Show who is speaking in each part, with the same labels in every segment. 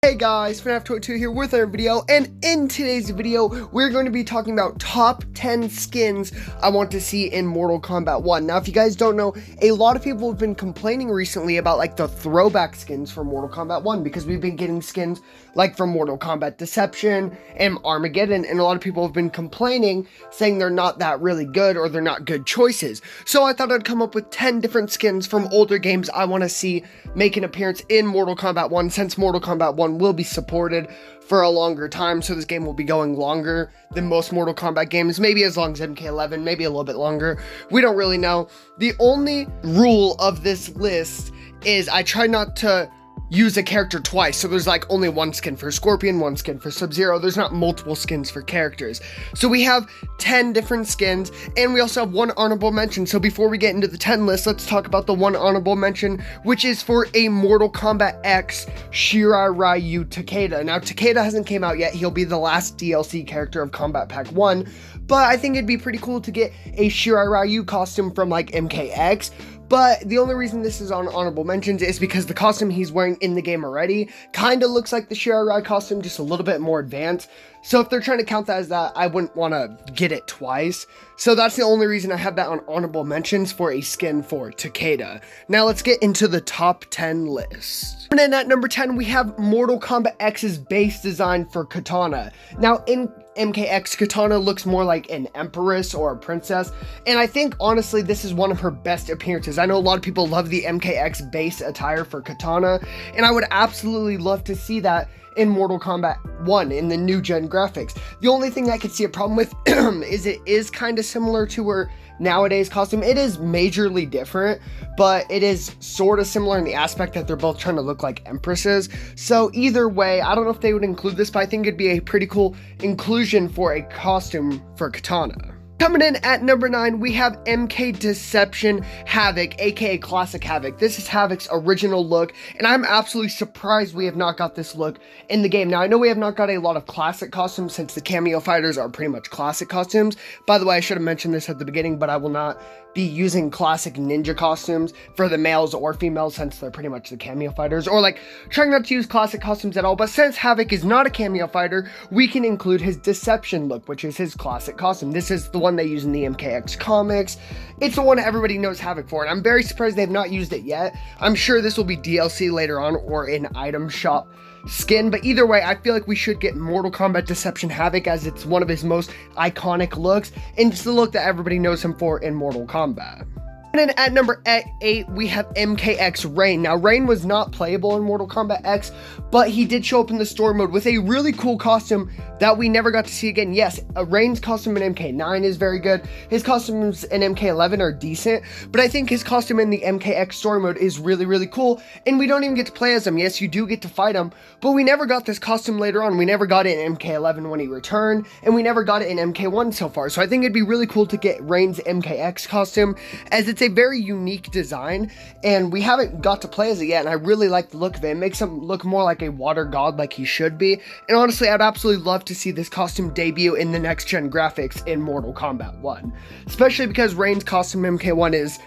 Speaker 1: Hey guys, FNAF22 here with our video, and in today's video, we're going to be talking about top 10 skins I want to see in Mortal Kombat 1. Now, if you guys don't know, a lot of people have been complaining recently about like the throwback skins from Mortal Kombat 1 because we've been getting skins like from Mortal Kombat Deception and Armageddon, and a lot of people have been complaining, saying they're not that really good or they're not good choices. So I thought I'd come up with 10 different skins from older games I want to see make an appearance in Mortal Kombat 1, since Mortal Kombat 1 will be supported for a longer time, so this game will be going longer than most Mortal Kombat games, maybe as long as MK11, maybe a little bit longer, we don't really know. The only rule of this list is I try not to use a character twice, so there's like only one skin for Scorpion, one skin for Sub-Zero, there's not multiple skins for characters. So we have 10 different skins, and we also have one honorable mention. So before we get into the 10 list, let's talk about the one honorable mention, which is for a Mortal Kombat X Shirai Ryu Takeda. Now, Takeda hasn't came out yet, he'll be the last DLC character of Kombat Pack 1, but I think it'd be pretty cool to get a Shirai Ryu costume from like MKX. But the only reason this is on honorable mentions is because the costume he's wearing in the game already kind of looks like the Shirai Ryu costume, just a little bit more advanced. So if they're trying to count that as that, I wouldn't want to get it twice. So that's the only reason I have that on honorable mentions for a skin for Takeda. Now let's get into the top 10 list. And then at number 10, we have Mortal Kombat X's base design for Katana. Now in MKX, Katana looks more like an empress or a princess, and I think honestly this is one of her best appearances. I know a lot of people love the MKX base attire for Katana, and I would absolutely love to see that in Mortal Kombat 1 in the new gen graphics. The only thing I could see a problem with is it is kind of similar to her nowadays costume. It is majorly different, but it is sort of similar in the aspect that they're both trying to look like empresses. So either way, I don't know if they would include this, but I think it'd be a pretty cool inclusion for a costume for Katana. Coming in at number 9, we have MK Deception Havoc, aka Classic Havoc. This is Havoc's original look, and I'm absolutely surprised we have not got this look in the game. Now, I know we have not got a lot of classic costumes since the cameo fighters are pretty much classic costumes. By the way, I should have mentioned this at the beginning, but I will not be using classic ninja costumes for the males or females since they're pretty much the cameo fighters, or like trying not to use classic costumes at all. But since Havoc is not a cameo fighter, we can include his Deception look, which is his classic costume. This is the one they use in the MKX comics. It's the one everybody knows Havoc for, and I'm very surprised they've not used it yet. I'm sure this will be DLC later on or an item shop skin, but either way, I feel like we should get Mortal Kombat Deception Havoc, as it's one of his most iconic looks, and it's the look that everybody knows him for in Mortal Kombat. And then at number 8, we have MKX Rain. Now, Rain was not playable in Mortal Kombat X, but he did show up in the story mode with a really cool costume that we never got to see again. Yes, Rain's costume in MK9 is very good. His costumes in MK11 are decent, but I think his costume in the MKX story mode is really, really cool, and we don't even get to play as him. Yes, you do get to fight him, but we never got this costume later on. We never got it in MK11 when he returned, and we never got it in MK1 so far. So I think it'd be really cool to get Rain's MKX costume, as it's a very unique design, and we haven't got to play as it yet, and I really like the look of it. It makes him look more like a water god like he should be, and honestly, I'd absolutely love to see this costume debut in the next gen graphics in Mortal Kombat 1, especially because Rain's costume in MK1 is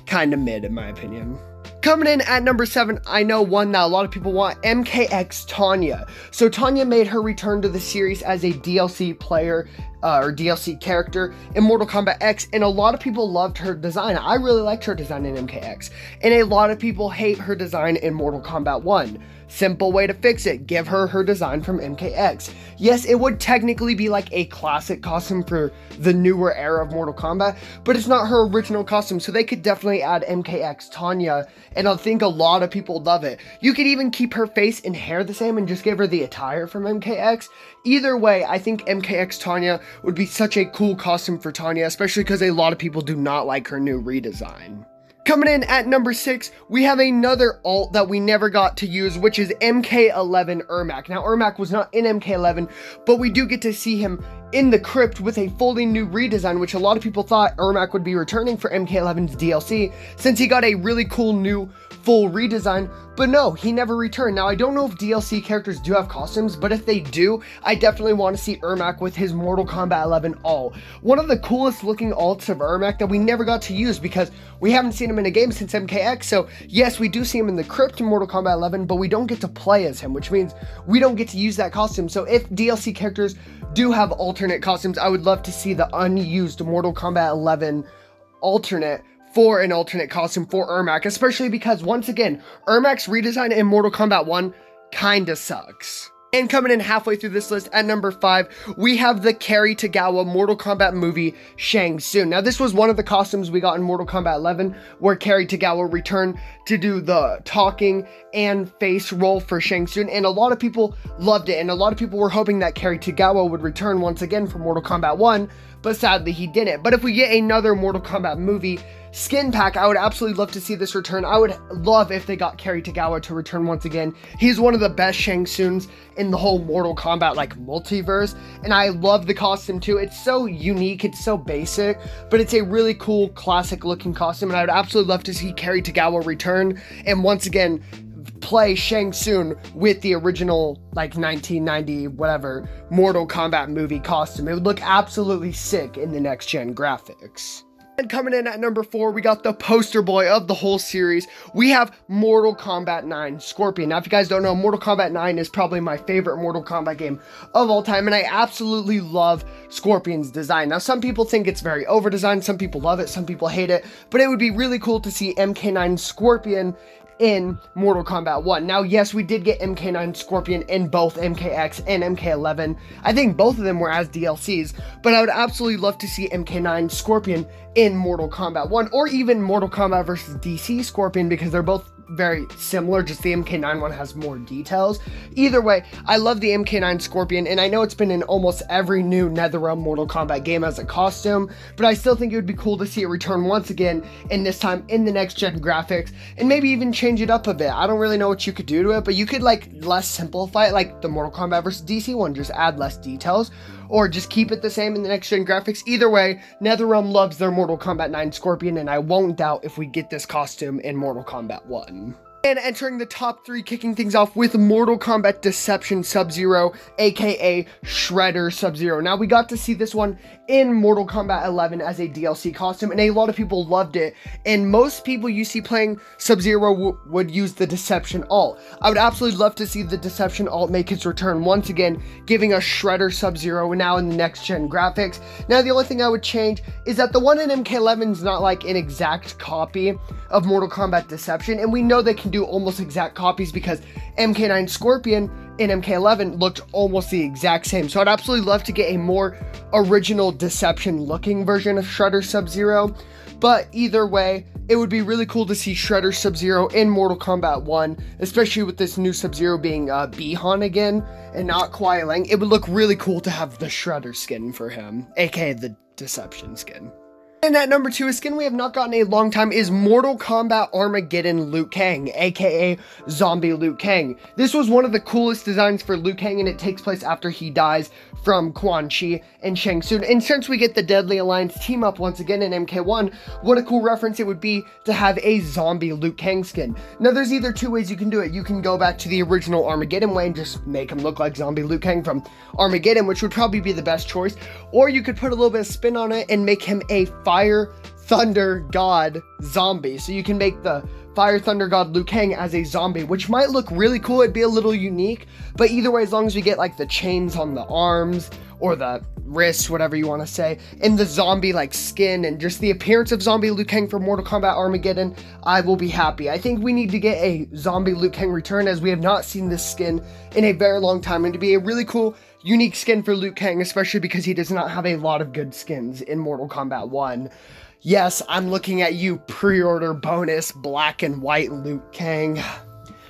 Speaker 1: kind of mid in my opinion. Coming in at number 7, I know one that a lot of people want, MKX Tanya. So Tanya made her return to the series as a DLC player, or DLC character in Mortal Kombat X, and a lot of people loved her design. I really liked her design in MKX, and a lot of people hate her design in Mortal Kombat 1. Simple way to fix it, give her her design from MKX. Yes, it would technically be like a classic costume for the newer era of Mortal Kombat, but it's not her original costume, so they could definitely add MKX Tanya, and I think a lot of people love it. You could even keep her face and hair the same and just give her the attire from MKX. Either way, I think MKX Tanya would be such a cool costume for Tanya, especially because a lot of people do not like her new redesign. Coming in at number 6, we have another alt that we never got to use, which is MK11 Ermac. Now, Ermac was not in MK11, but we do get to see him in the crypt with a fully new redesign, which a lot of people thought Ermac would be returning for MK11's DLC, since he got a really cool new full redesign, but no, he never returned. Now, I don't know if DLC characters do have costumes, but if they do, I definitely want to see Ermac with his Mortal Kombat 11 alt. One of the coolest looking alts of Ermac that we never got to use because we haven't seen him in a game since MKX, so yes, we do see him in the crypt in Mortal Kombat 11, but we don't get to play as him, which means we don't get to use that costume. So if DLC characters do have alternate costumes, I would love to see the unused Mortal Kombat 11 alternate for an alternate costume for Ermac, especially because, once again, Ermac's redesign in Mortal Kombat 1 kinda sucks. And coming in halfway through this list at number 5, we have the Cary Tagawa Mortal Kombat movie Shang Tsung. Now, this was one of the costumes we got in Mortal Kombat 11, where Cary Tagawa returned to do the talking and face role for Shang Tsung, and a lot of people loved it, and a lot of people were hoping that Cary Tagawa would return once again for Mortal Kombat 1, but sadly he didn't. But if we get another Mortal Kombat movie skin pack, I would absolutely love to see this return. I would love if they got Cary Tagawa to return once again. He's one of the best Shang Tsungs in the whole Mortal Kombat like multiverse, and I love the costume too. It's so unique, it's so basic, but it's a really cool classic looking costume, and I would absolutely love to see Cary Tagawa return and once again play Shang Tsung with the original like 1990 whatever Mortal Kombat movie costume. It would look absolutely sick in the next gen graphics. And coming in at number 4, we got the poster boy of the whole series. We have Mortal Kombat 9 Scorpion. Now, if you guys don't know, Mortal Kombat 9 is probably my favorite Mortal Kombat game of all time, and I absolutely love Scorpion's design. Now, some people think it's very over-designed, some people love it, some people hate it, but it would be really cool to see MK9 Scorpion in Mortal Kombat 1. Now, yes, we did get MK9 Scorpion in both MKX and MK11. I think both of them were as DLCs, but I would absolutely love to see MK9 Scorpion in Mortal Kombat 1, or even Mortal Kombat vs. DC Scorpion, because they're both very similar, just the MK9 one has more details. Either way, I love the MK9 Scorpion, and I know it's been in almost every new NetherRealm Mortal Kombat game as a costume, but I still think it would be cool to see it return once again, and this time in the next gen graphics, and maybe even change it up a bit. I don't really know what you could do to it, but you could like less simplify it, like the Mortal Kombat vs. DC one, just add less details, or just keep it the same in the next gen graphics. Either way, NetherRealm loves their Mortal Kombat 9 Scorpion, and I won't doubt if we get this costume in Mortal Kombat 1. And entering the top 3, kicking things off with Mortal Kombat Deception Sub-Zero, aka Shredder Sub-Zero. Now, we got to see this one in Mortal Kombat 11 as a DLC costume, and a lot of people loved it, and most people you see playing Sub-Zero would use the Deception alt. I would absolutely love to see the Deception alt make its return once again, giving us Shredder Sub-Zero now in the next gen graphics. Now, the only thing I would change is that the one in MK11 is not like an exact copy of Mortal Kombat Deception, and we know they can do almost exact copies because MK9 Scorpion in MK11 looked almost the exact same. So I'd absolutely love to get a more original Deception looking version of Shredder Sub-Zero. But either way, it would be really cool to see Shredder Sub-Zero in Mortal Kombat 1, especially with this new Sub-Zero being Bi-Han again and not Kuai Liang. It would look really cool to have the Shredder skin for him, aka the Deception skin. And at number 2, a skin we have not gotten in a long time is Mortal Kombat Armageddon Liu Kang, aka Zombie Liu Kang. This was one of the coolest designs for Liu Kang, and it takes place after he dies from Quan Chi and Shang Tsung. And since we get the Deadly Alliance team up once again in MK1, what a cool reference it would be to have a zombie Liu Kang skin. Now, there's either 2 ways you can do it. You can go back to the original Armageddon way and just make him look like zombie Liu Kang from Armageddon, which would probably be the best choice, or you could put a little bit of spin on it and make him a Fire Thunder God zombie. So you can make the Fire Thunder God Liu Kang as a zombie, which might look really cool. It'd be a little unique, but either way, as long as we get like the chains on the arms or the wrists, whatever you want to say, and the zombie like skin and just the appearance of zombie Liu Kang for Mortal Kombat Armageddon, I will be happy. I think we need to get a zombie Liu Kang return, as we have not seen this skin in a very long time, and to be a really cool unique skin for Liu Kang, especially because he does not have a lot of good skins in Mortal Kombat 1. Yes, I'm looking at you, pre-order bonus black and white Liu Kang.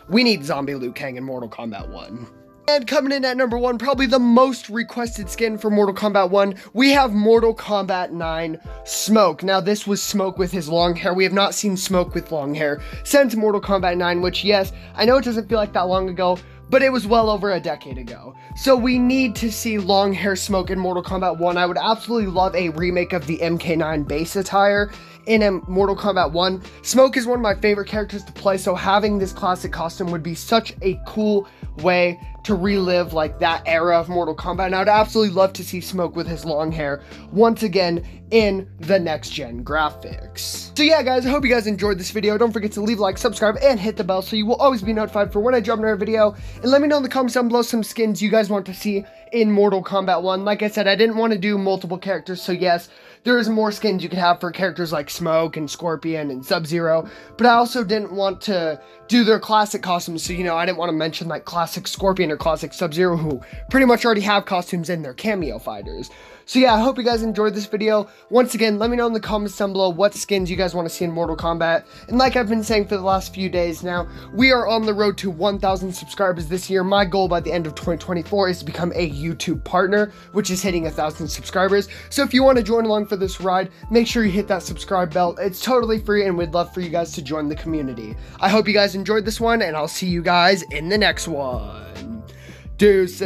Speaker 1: We need zombie Liu Kang in Mortal Kombat 1. And coming in at number 1, probably the most requested skin for Mortal Kombat 1, we have Mortal Kombat 9 Smoke. Now, this was Smoke with his long hair. We have not seen Smoke with long hair since Mortal Kombat 9, which, yes, I know it doesn't feel like that long ago, but it was well over a decade ago. So we need to see long hair Smoke in Mortal Kombat 1. I would absolutely love a remake of the MK9 base attire in Mortal Kombat 1. Smoke is one of my favorite characters to play, so having this classic costume would be such a cool way to relive like that era of Mortal Kombat, and I would absolutely love to see Smoke with his long hair once again in the next gen graphics. So yeah guys, I hope you guys enjoyed this video. Don't forget to leave a like, subscribe, and hit the bell so you will always be notified for when I drop another video, and let me know in the comments down below some skins you guys want to see in Mortal Kombat 1. Like I said, I didn't want to do multiple characters, so yes, there is more skins you could have for characters like Smoke and Scorpion and Sub-Zero, but I also didn't want to do their classic costumes, so you know, I didn't want to mention like classic Scorpion or classic Sub-Zero, who pretty much already have costumes in their cameo fighters. So yeah, I hope you guys enjoyed this video. Once again, let me know in the comments down below what skins you guys want to see in Mortal Kombat. And like I've been saying for the last few days now, we are on the road to 1,000 subscribers this year. My goal by the end of 2024 is to become a YouTube partner, which is hitting 1,000 subscribers. So if you want to join along for this ride, make sure you hit that subscribe bell. It's totally free, and we'd love for you guys to join the community. I hope you guys enjoyed this one, and I'll see you guys in the next one. Deuces.